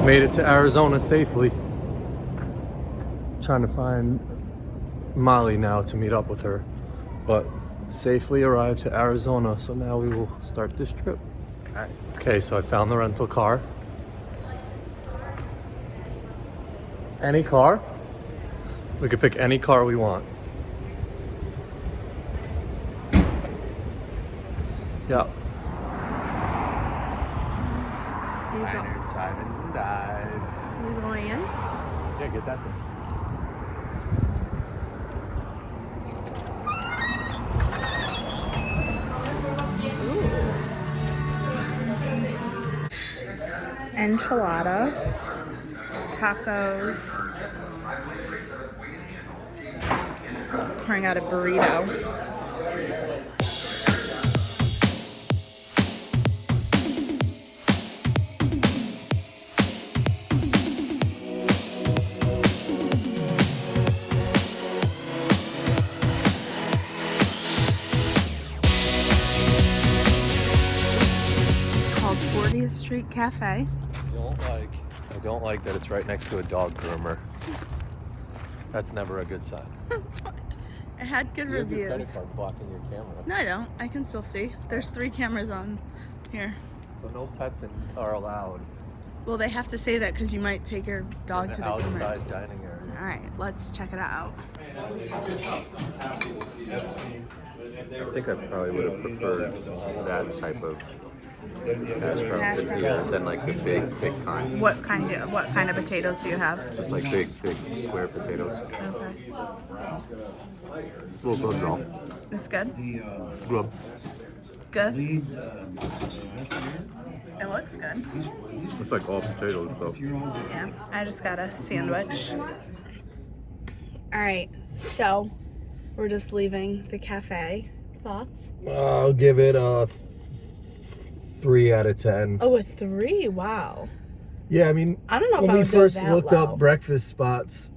Made it to Arizona safely. Trying to find Molly now to meet up with her, but safely arrived to Arizona, so now we will start this trip. All right. Okay, so I found the rental car. Any car? We could pick any car we want. Yep. Diners, drive-ins, and dives. You going in? Yeah, get that thing. Enchilada, tacos. Corin got a burrito. It's called 40th Street Cafe. I don't like that it's right next to a dog groomer. That's never a good sign. What? It had good reviews. You have your credit card blocking your camera. No, I don't. I can still see. There's 3 cameras on here. So no pets are allowed. Well, they have to say that because you might take your dog to the groomers. Outside dining area. All right, let's check it out. I think I probably would have preferred that type of hash browns and beer than like the big kind. What kind of potatoes do you have? Just like big, thick, square potatoes. Okay. Well, good though. It's good? Good. Good? It looks good. It's like all potatoes though. Yeah, I just got a sandwich. All right, so we're just leaving the cafe. Thoughts? I'll give it a 3 out of 10. Oh, a 3? Wow. Yeah, I mean, I don't know if when I we would go first that looked low. up breakfast spots,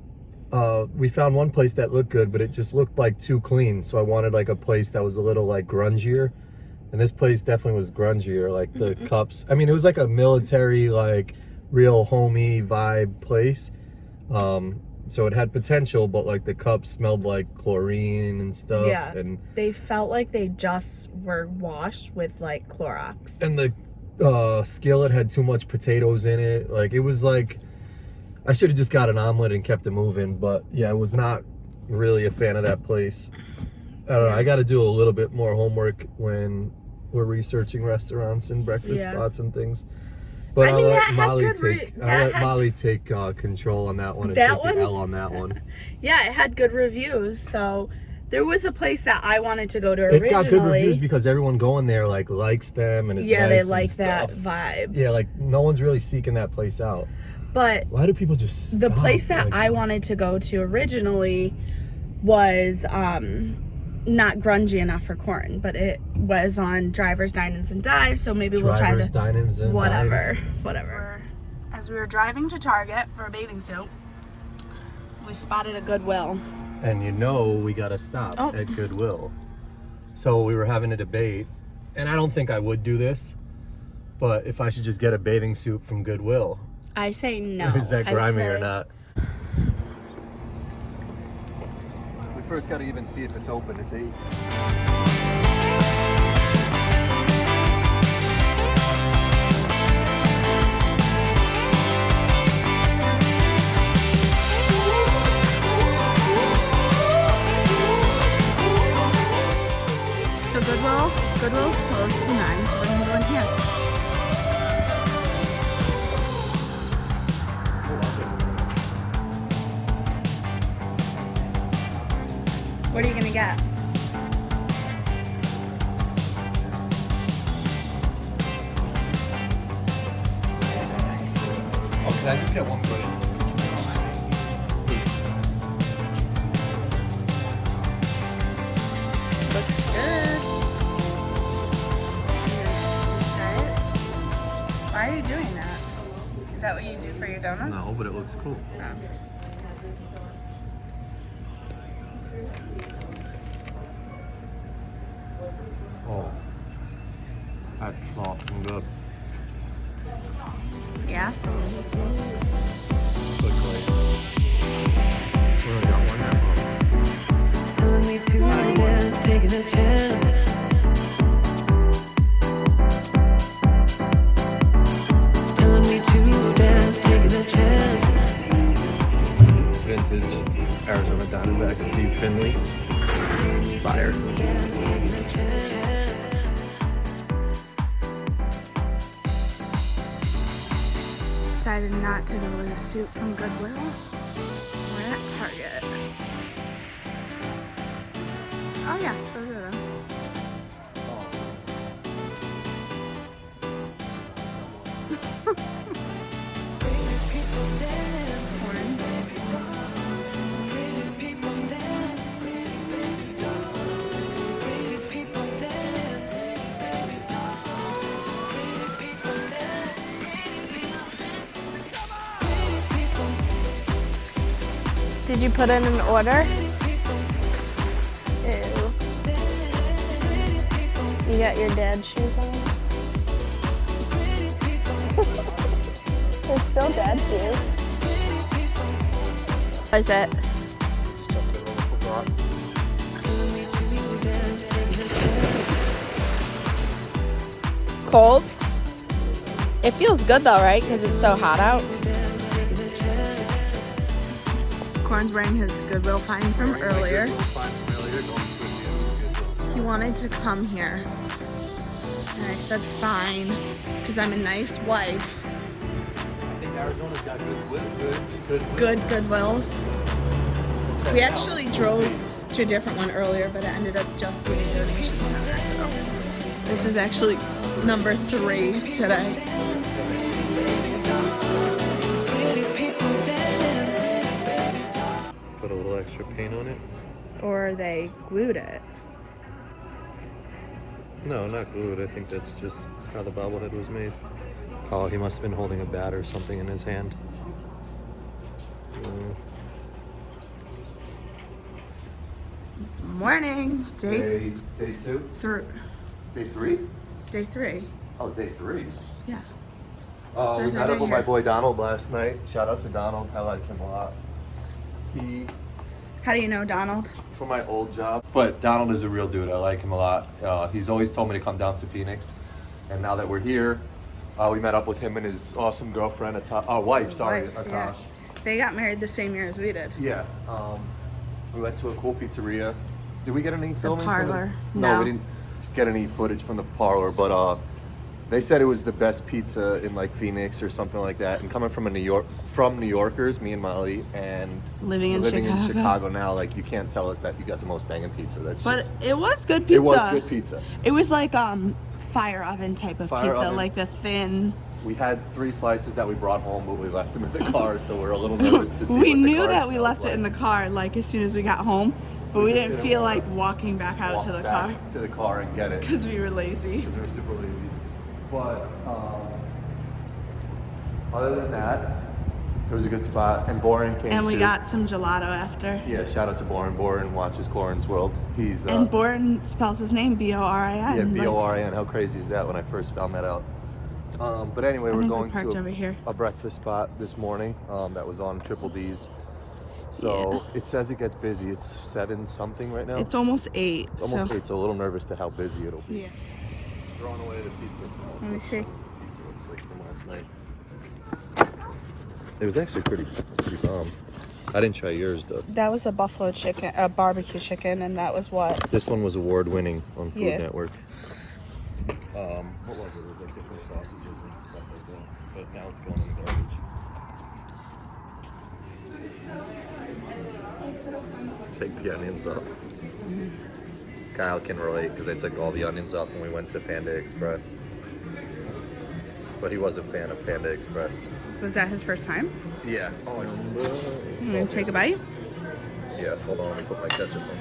we found one place that looked good, but it just looked like too clean. So I wanted like a place that was a little like grungier. And this place definitely was grungier, like the cups. I mean, it was like a military, like real homey vibe place. So it had potential, but like the cups smelled like chlorine and stuff. Yeah, and they felt like they just were washed with like Clorox. And the skillet had too much potatoes in it. Like it was like, I should have just got an omelet and kept it moving. But yeah, I was not really a fan of that place. I don't know. I got to do a little bit more homework when we're researching restaurants and breakfast spots and things. But I'll let Molly take control on that one and take the L on that one. Yeah, it had good reviews. So there was a place that I wanted to go to originally. It got good reviews because everyone going there like likes them and is nice they and like stuff. that vibe. Yeah, like no one's really seeking that place out. But why do people just stop? The place that I wanted to go to originally was not grungy enough for Corin, but it was on Drivers, Dine-Ins, and Dives, so maybe we'll try the Dine-Ins and whatever. As we were driving to Target for a bathing suit, we spotted a Goodwill. And you know we gotta stop at Goodwill. So we were having a debate, and I don't think I would do this, but if I should just get a bathing suit from Goodwill. I say no. Is that grimy or not? We first gotta even see if it's open. It's 8. So Goodwill's closed till 9, so we're gonna go in here. What are you gonna get? Oh, can I just get one glazed? Looks good. Why are you doing that? Is that what you do for your donuts? No, but it looks cool. Oh, that's soft and good. Yeah. Quickly. We only got one at home. Telling me to dance, taking a chance. Telling me to dance, taking a chance. Vintage Arizona Diamondback Steve Finley. Fire. Decided not to go with a suit from Goodwill. We're at Target. Oh yeah, those are them. Corin. Did you put in an order? Ew. You got your dad's shoes on? They're still dad shoes. What is it? Cold? It feels good though, right? Because it's so hot out. Corin's wearing his Goodwill find from earlier. He wanted to come here. And I said fine, because I'm a nice wife. I think Arizona's got good Goodwills. We actually drove to a different one earlier, but it ended up just being a donation center, so this is actually number 3 today. Put a little extra paint on it. Or they glued it. No, not glued. I think that's just how the bobblehead was made. Oh, he must have been holding a bat or something in his hand. Morning. Day 2? 3. Day 3? Day 3. Oh, day 3. Yeah. We Starts met our up day with my here. boy Donald last night. Shout out to Donald. I like him a lot. How do you know Donald? For my old job. But Donald is a real dude. I like him a lot. He's always told me to come down to Phoenix. And now that we're here, we met up with him and his awesome girlfriend, wife, Akash. Yeah. They got married the same year as we did. Yeah. We went to a cool pizzeria. Did we get any filming? parlor. No, No. we didn't get any footage from the parlor, but they said it was the best pizza in like Phoenix or something like that. And coming from New Yorkers, me and Molly, and Living in Chicago now, like you can't tell us that you got the most banging pizza. That's But just, it was good pizza. it was good pizza. It was like fire oven type of Fire pizza, oven. like the thin. We had 3 slices that we brought home, but we left them in the car, so we're a little nervous to see. We what the knew car that we smells left it like. in the car like as soon as we got home, but we just didn't didn't feel wanna like walking back out to the car Back to the car and get it. because we were lazy. Because we were super lazy. But other than that, it was a good spot. And Boren came And we too. got some gelato after. Yeah, shout out to Boren. Boren watches Corin's World. He's And Boren spells his name B-O-R-I-N. yeah, like- B-O-R-N. How crazy is that when I first found that out? But anyway, we're think we going parked to over here. a breakfast spot this morning that was on Triple D's. So Yeah. it says it gets busy. It's 7 something right now. It's almost 8. It's almost so. 8, so a little nervous to how busy it'll be. Yeah. Throwing away the pizza. Let me see. Pizza looks like from last night. It was actually pretty bomb. I didn't try yours though. That was a buffalo chicken, a barbecue chicken, and that was what? This one was award winning on Food Yeah. Network. What was it? It was like different sausages and stuff like that. But now it's going in the garbage. Take the onions off. Kyle can relate because I took all the onions off when we went to Panda Express. But he was a fan of Panda Express. Was that his first time? Yeah. Oh, You gonna take a bite? yeah. Hold on, let me put my ketchup on.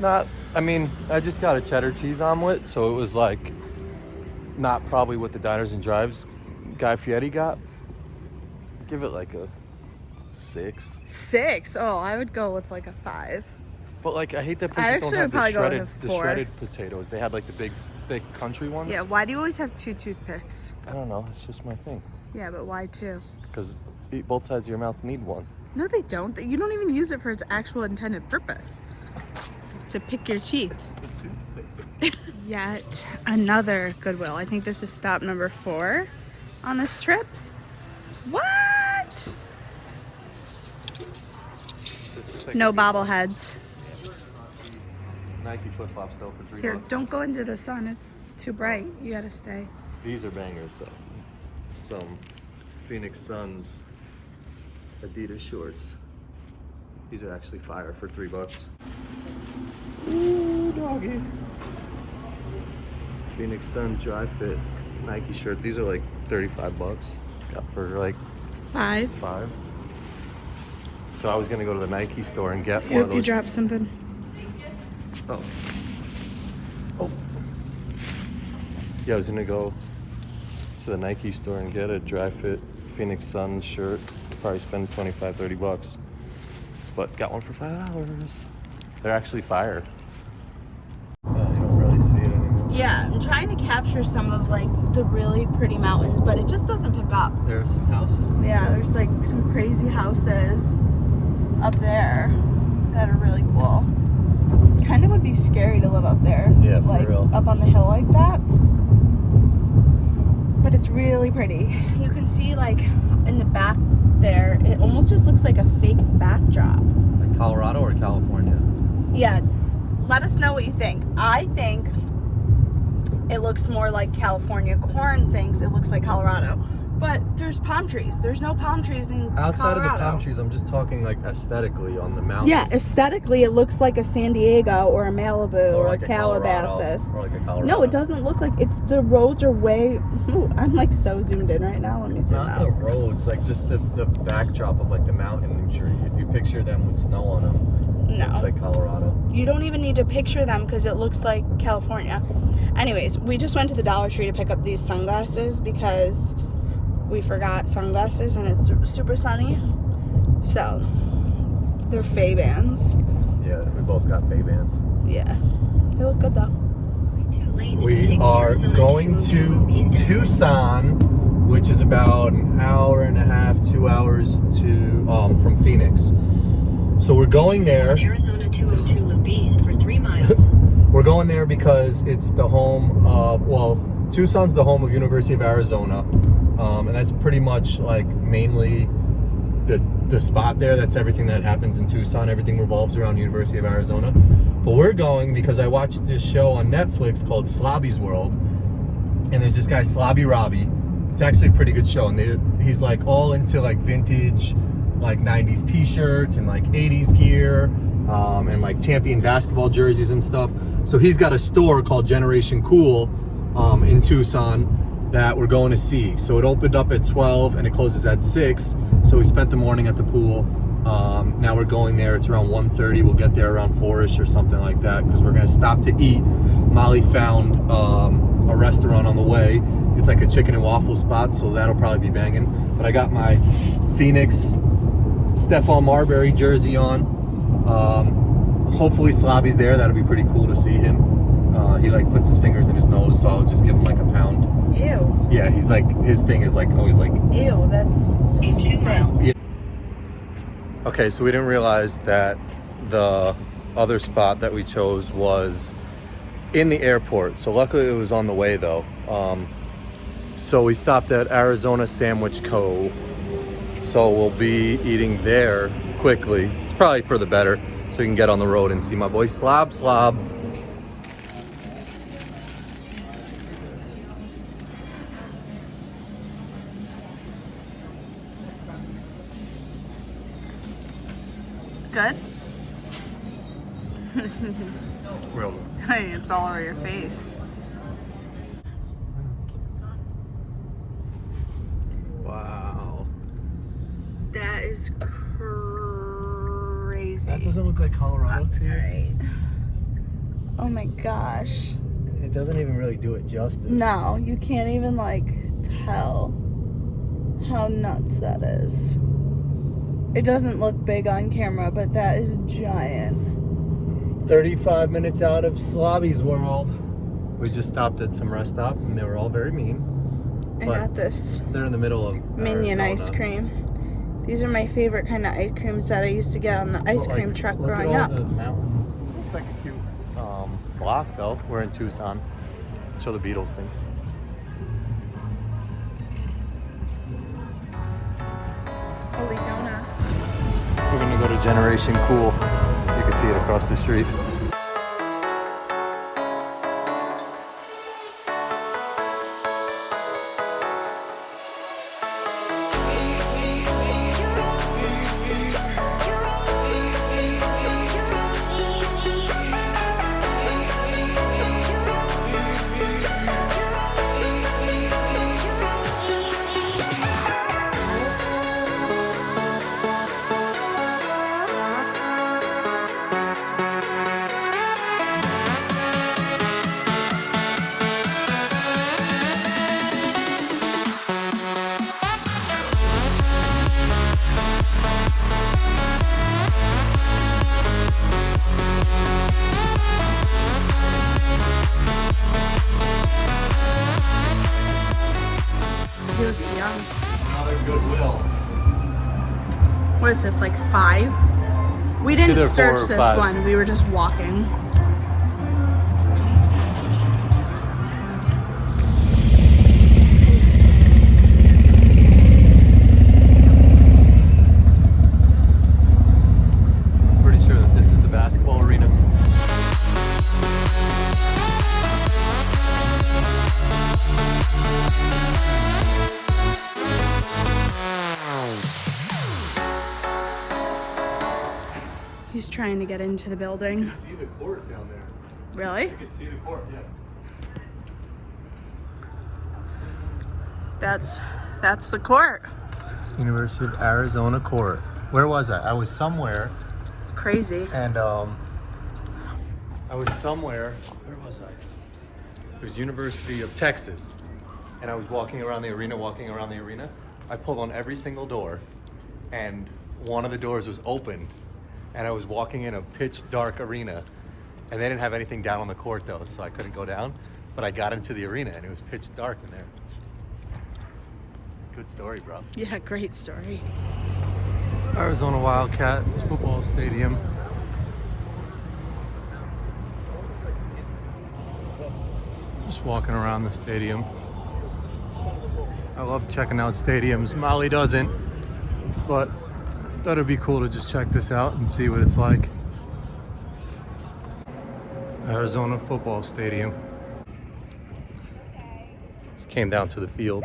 Not. I mean, I just got a cheddar cheese omelet, so it was like not probably what the diners and drives Guy Fieri got. Give it like a 6. 6? Oh, I would go with like a 5. But like, I hate that I places actually don't have would probably go with the a 4. shredded potatoes. They had like the big, thick country ones. Yeah, why do you always have 2 toothpicks? I don't know. It's just my thing. Yeah, but why 2? Because both sides of your mouth need one. No, they don't. You don't even use it for its actual intended purpose. To pick your teeth. Yet another Goodwill. I think this is stop number 4 on this trip. What? No bobbleheads. Nike flip-flops though for $3. Here, don't go into the sun. It's too bright. You gotta stay. These are bangers though. Some Phoenix Suns Adidas shorts. These are actually fire for $3. Ooh, doggy. Phoenix Sun dry fit Nike shirt. These are like $35. Got for like 5. 5. So I was gonna go to the Nike store and get one of those. You dropped something. Oh. Oh. Yeah, I was gonna go to the Nike store and get a dry fit Phoenix Sun shirt. Probably spend $25-$30. But got one for $5. They're actually fire. You don't really see it anymore. Yeah, I'm trying to capture some of like the really pretty mountains, but it just doesn't pick up. There are some houses. And Yeah, stuff. there's like some crazy houses up there that are really cool. Kind of would be scary to live up there. Yeah, for like real. up on the hill like that. But it's really pretty. You can see like in the back there, it almost just looks like a fake backdrop. Like Colorado or California? Yeah, let us know what you think. I think it looks more like California. Corin thinks it looks like Colorado. But there's palm trees. There's no palm trees in Outside of the Colorado. palm trees, I'm just talking like aesthetically on the mountain. Yeah, aesthetically, it looks like a San Diego or a Malibu or, like a Calabasas. Or like a Colorado. No, it doesn't look like it's. The roads are way. Ooh, I'm like so zoomed in right now. Let me zoom Not the out. roads, like just the backdrop of like the mountain tree. If you picture them with snow on them, No, it's like Colorado. you don't even need to picture them because it looks like California. Anyways, we just went to the Dollar Tree to pick up these sunglasses because we forgot sunglasses and it's super sunny. So they're Fay-Bands. Yeah, we both got Fay-Bands. Yeah, they look good though. We are going to Tucson, which is about an hour and a half, 2 hours to from Phoenix. So we're going there. Arizona 202 Loop East for 3 miles. We're going there because it's the home of, well, Tucson's the home of University of Arizona. And that's pretty much like mainly the spot there. That's everything that happens in Tucson. Everything revolves around University of Arizona. But we're going because I watched this show on Netflix called Slobby's World. And there's this guy, Slobby Robbie. It's actually a pretty good show. And he's like all into like vintage, like 90s t-shirts and like 80s gear. And like champion basketball jerseys and stuff. So he's got a store called Generation Cool in Tucson that we're going to see. So it opened up at 12 and it closes at 6. So we spent the morning at the pool. Now we're going there. It's around 1:30. We'll get there around 4ish or something like that because we're gonna stop to eat. Molly found a restaurant on the way. It's like a chicken and waffle spot, so that'll probably be banging. But I got my Phoenix Stephon Marbury jersey on. Hopefully Slobby's there. That'll be pretty cool to see him. He like puts his fingers in his nose, so I'll just give him like a pound. Ew. Yeah, he's like, his thing is like always like. Ew, that's In 2 miles. Yeah. Okay, so we didn't realize that the other spot that we chose was in the airport. So luckily it was on the way though. So we stopped at Arizona Sandwich Co. So we'll be eating there quickly. It's probably for the better, so we can get on the road and see my boy Slob. good. Real. Hey, it's all over your face. Wow. That is crazy. crazy. That doesn't look like Colorado to you. Right. Oh my gosh. It doesn't even really do it justice. No, you can't even like tell how nuts that is. It doesn't look big on camera, but that is giant. 35 minutes out of Slavi's world. We just stopped at some rest stop and they were all very mean. I But got this they're in the middle of minion Arizona. ice cream. These are my favorite kind of ice creams that I used to get on the ice But, cream like, truck look at growing all up. the mountains. This looks like a cute block though. We're in Tucson. Show the Beatles thing. Holy donuts. We're gonna go to Generation Cool. You can see it across the street. He looks young. Another Goodwill. What is this, like 5? We didn't Either 4 search or this 5. one. We were just walking. Pretty sure that this is the basketball arena. He's trying to get into the building. See the court down there. Really? You can see the court, yeah. That's the court. University of Arizona court. Where was I? I was somewhere Crazy. and I was somewhere. Where was I? It was University of Texas. And I was walking around the arena. I pulled on every single door and one of the doors was open and I was walking in a pitch dark arena and they didn't have anything down on the court though, so I couldn't go down, but I got into the arena and it was pitch dark in there. Good story, bro. Yeah, great story. Arizona Wildcats football stadium. Just walking around the stadium. I love checking out stadiums. Molly doesn't, but thought it'd be cool to just check this out and see what it's like. Arizona football stadium. Just came down to the field.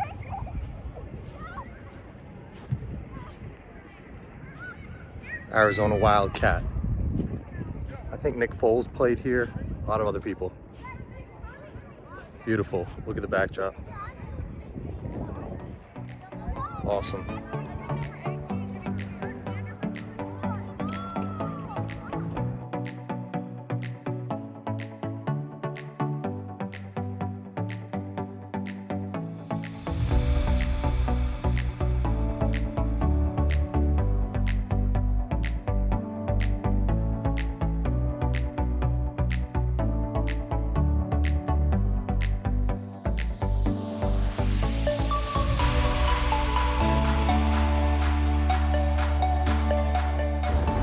Arizona Wildcat. I think Nick Foles played here. A lot of other people. Beautiful. Look at the backdrop. Awesome.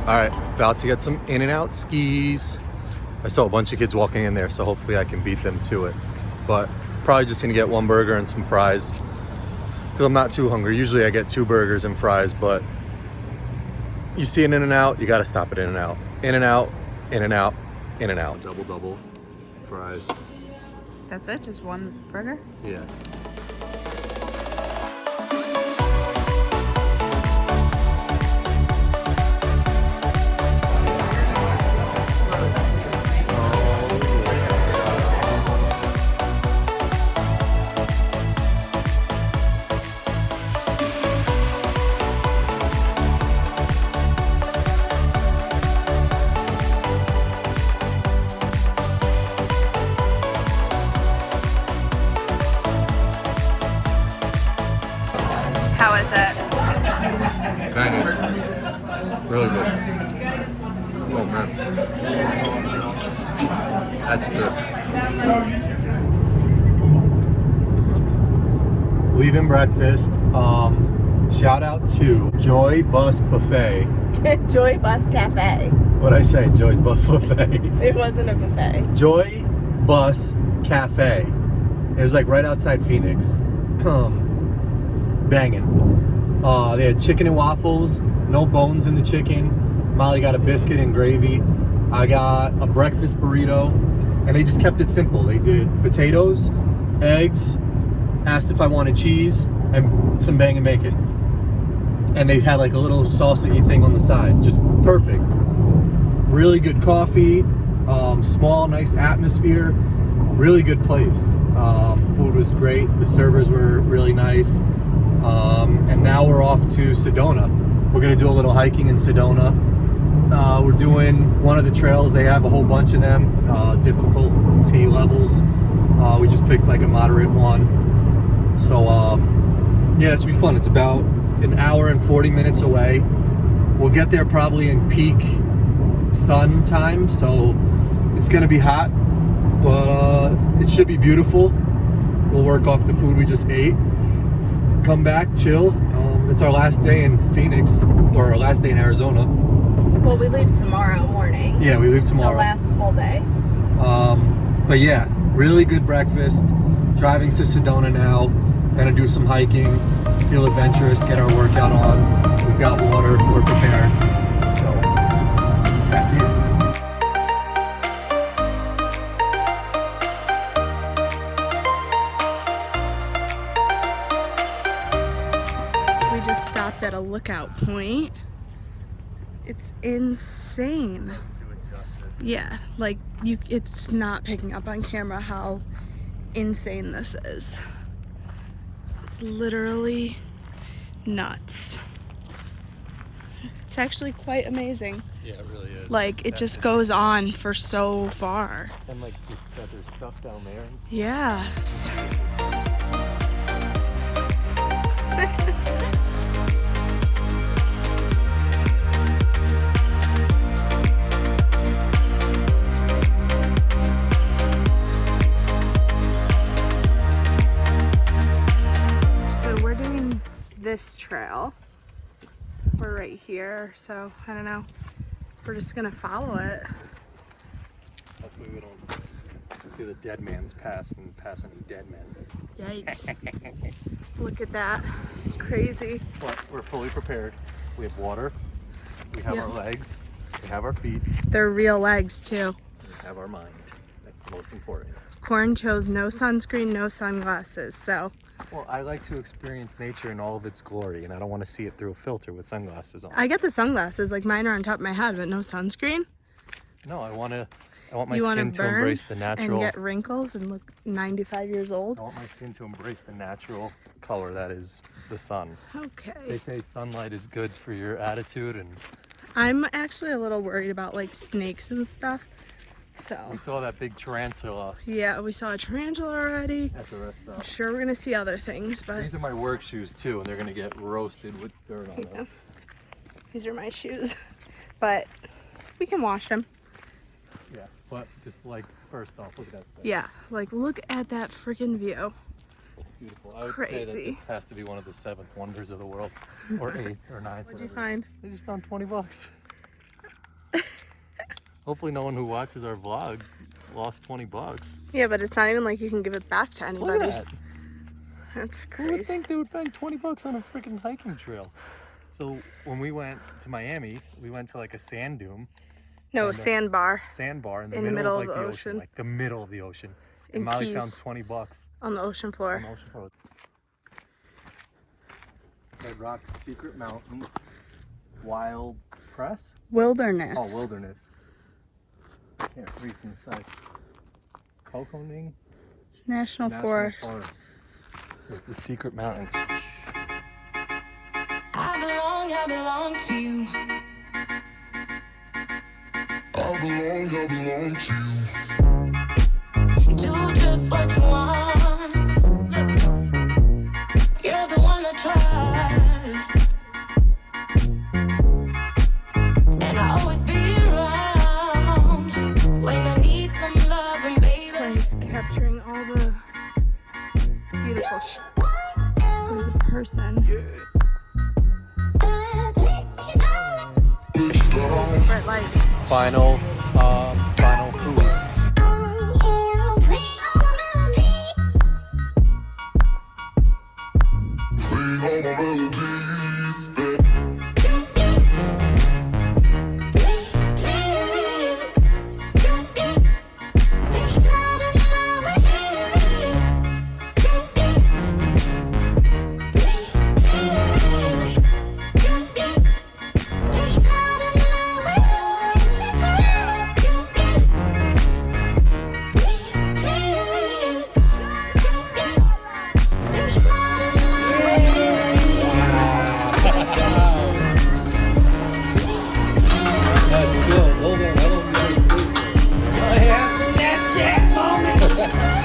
All right, about to get some In-N-Out skis. I saw a bunch of kids walking in there, so hopefully I can beat them to it. But probably just gonna get one burger and some fries because I'm not too hungry. Usually I get 2 burgers and fries, but you see an In-N-Out, you gotta stop at In-N-Out. In-N-Out, In-N-Out, In-N-Out. Double, fries. That's it? Just one burger? Yeah. Banging. Really good. Oh man. That's good. Leaving breakfast. Shout out to Joy Bus Buffet. Joy Bus Cafe. What'd I say? Joy's Bus Buffet. It wasn't a buffet. Joy Bus Cafe. It was like right outside Phoenix. Banging. They had chicken and waffles, no bones in the chicken. Molly got a biscuit and gravy. I got a breakfast burrito, and they just kept it simple. They did potatoes, eggs, asked if I wanted cheese, and some banging bacon. And they had like a little salsa-y thing on the side. Just perfect. Really good coffee, small, nice atmosphere, really good place. Food was great. The servers were really nice. And now we're off to Sedona. We're gonna do a little hiking in Sedona. We're doing one of the trails. They have a whole bunch of them, difficulty levels. We just picked like a moderate one. So yeah, it should be fun. It's about an hour and 40 minutes away. We'll get there probably in peak sun time, so it's gonna be hot, but it should be beautiful. We'll work off the food we just ate, come back, chill. It's our last day in Phoenix, or our last day in Arizona. Well, we leave tomorrow morning. Yeah, we leave tomorrow. So last full day. But yeah, really good breakfast. Driving to Sedona now. Gonna do some hiking, feel adventurous, get our workout on. We've got water, we're prepared. So, that's it. We just stopped at a lookout point. It's insane. Do it justice. Yeah, like it's not picking up on camera how insane this is. It's literally nuts. It's actually quite amazing. Yeah, it really is. Like it just goes on for so far. And like just that there's stuff down there. Yeah. So we're doing this trail. We're right here, so I don't know. We're just gonna follow it. Hopefully we don't do the dead man's pass and pass any dead men. Yikes. Look at that. Crazy. But we're fully prepared. We have water, we have our legs, we have our feet, They're real legs too. we have our mind. That's the most important. Corin chose no sunscreen, no sunglasses, so. Well, I like to experience nature in all of its glory, and I don't want to see it through a filter with sunglasses on. I get the sunglasses, like mine are on top of my head, but no sunscreen. No, I want my You wanna skin to burn embrace the natural. and get wrinkles and look 95 years old. I want my skin to embrace the natural color that is the sun. They Okay. say sunlight is good for your attitude, and I'm actually a little worried about like snakes and stuff. we So, saw that big tarantula yeah, we saw a tarantula already. at the rest I'm stop. sure we're gonna see other things, but These are my work shoes too, and they're gonna get roasted with dirt on them. these are my shoes. But we can wash them. Yeah, but just like first off, look at that. Set. Yeah, like look at that freaking view. It's beautiful. I would say that Crazy. this has to be one of the 7th wonders of the world, or 8th or 9th. What'd you whatever. find? I just found $20. Hopefully, no one who watches our vlog lost $20. Yeah, but it's not even like you can give it back to Look anybody. at that. That's Who would crazy. think they would find $20 on a freaking hiking trail? So when we went to Miami, we went to like a sand dune, No, And, sandbar sandbar in the, In the middle, middle of, of like, the the ocean. like the middle of the ocean. And in Molly found Keys $20 on the ocean floor. on the ocean floor. Bedrock Secret Mountain, Wild Press. Wilderness. Oh, Wilderness. Can't read from the side. Kokoning National National Forest. With the secret mountains. I belong to you. I belong to you. Do just what you want. You're the one I trust. final food. Sing all my melodies.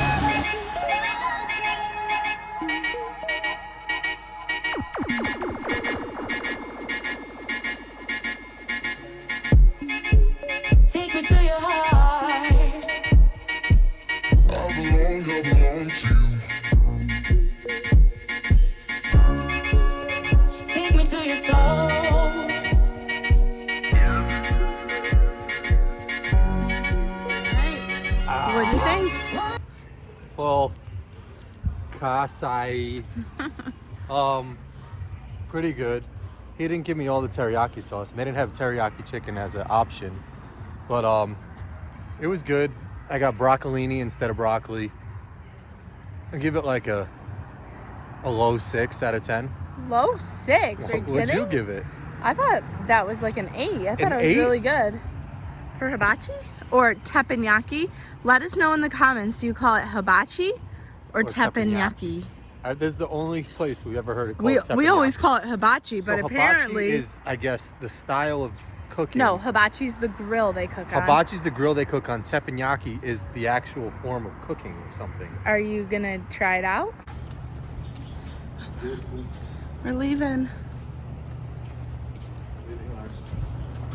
Take me to your heart. I belong to you. Take me to your soul. What do you think? Well, cactai, pretty good. He didn't give me all the teriyaki sauce, and they didn't have teriyaki chicken as an option. But it was good. I got broccolini instead of broccoli. I give it like a low 6 out of 10. Low 6? Are you What would kidding? you give it? I thought that was like an 8. I thought An it was 8? really good. For hibachi or teppanyaki? Let us know in the comments. Do you call it hibachi or teppanyaki? This is the only place we've ever heard it called We teppanyaki. always call it hibachi, but So apparently hibachi is, I guess, the style of cooking. no, hibachi's the grill they cook on. Hibachi's the grill they cook on. Teppanyaki is the actual form of cooking or something. Are you gonna try it out? We're leaving.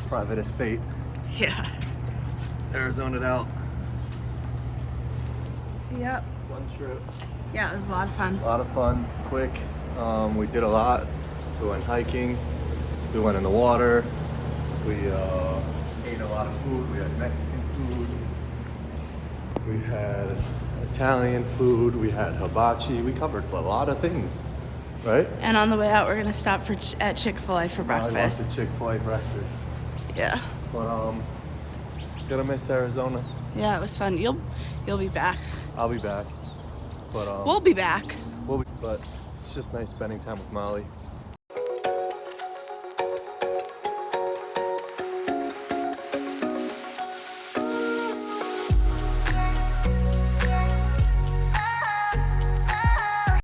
Private estate. Yeah. Arizonaed out. Yep. Fun trip. Yeah, it was a lot of fun. A lot of fun, quick. We did a lot. We went hiking. We went in the water. We ate a lot of food. We had Mexican food. We had Italian food. We had hibachi. We covered a lot of things, right? And on the way out, we're gonna stop for at Chick-fil-A for I breakfast. love the Chick-fil-A breakfast. Yeah. But gonna miss Arizona. Yeah, it was fun. You'll be back. I'll be back. But We'll be back. but it's just nice spending time with Molly.